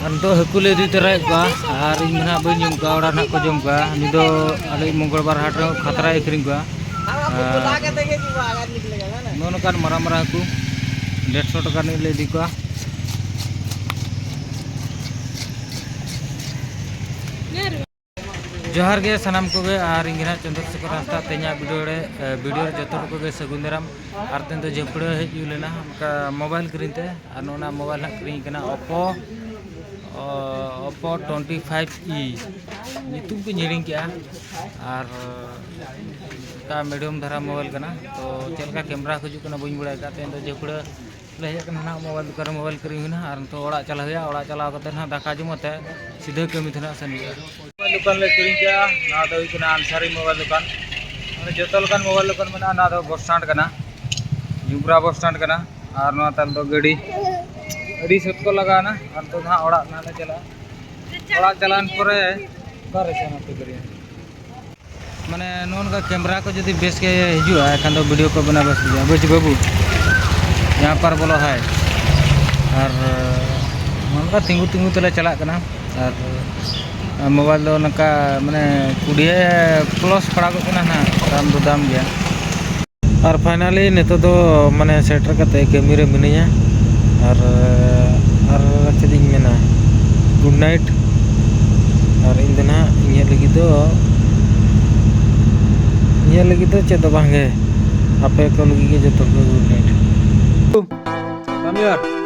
Untuk hakule di terai ka hari mana banyak ka orang nak kejom ka ni do ada mongolbar hat khatra ikring ka nono kan marah-marah aku 150 taka ni le di ka जोहार गे सानाम को गे और इंगिना चंद्रशेखर रास्ता तेना video जतो को गे सगुंदराम और तेन तो जपड़े हेजू लेना मोबाइल क्रीनते और नोना मोबाइल ना क्रीन कना ओप्पो 25e नितुम को हिड़िंग के और का मीडियम धारा मोबाइल कना तो चलका कैमरा को जुकना बइन बड़ा का तेन तो जपड़े ले हेकना ना मोबाइल क्रीन ना और तो ओड़ा चला हुआ ओड़ा चला कते ना दाका जमते सीधे कमी थना सन दुकान ले किरिंग के ना दो इकना आंसारी मोबाइल दुकान माने जतो लकान मोबाइल दुकान मेना ना दो बस स्टैंड कना जुब्रा बस स्टैंड कना और ना ताल दो गाड़ी अड़ी सत को लगा ना और तो ना ओड़ा ना चला ओड़ा चलान परे करे से ना करिया माने नोन का कैमरा को यदि बेस के हिजुआ एखान दो वीडियो को बना बस बुझ बाबू यहाँ पर बोलो है और मन का तिंगु तिंगु तले चला कना और मोबाइल दो नका माने 20+ पड़ा को कना ना दाम दो दाम गया और फाइनली नेतो दो माने सेटर कते कमी रे मिनिया और चदिंग मेना गुड नाइट और इन दिन इnye लगी तो चेद बांगे आपे को लगी के जतो गुड नाइट come here